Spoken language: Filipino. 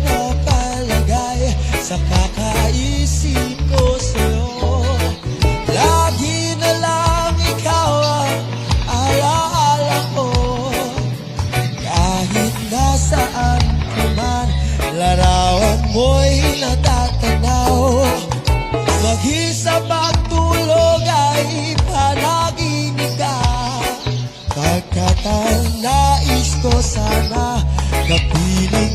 nakalagay sa kakaisip ko sa'yo. Lagi na lang ikaw ang alaala ko. Kahit nasaan ka man, larawan mo'y natatanaw. Mag-isa pagtulog ay panaginip ka. Pagkat ang nais ko sana kapiling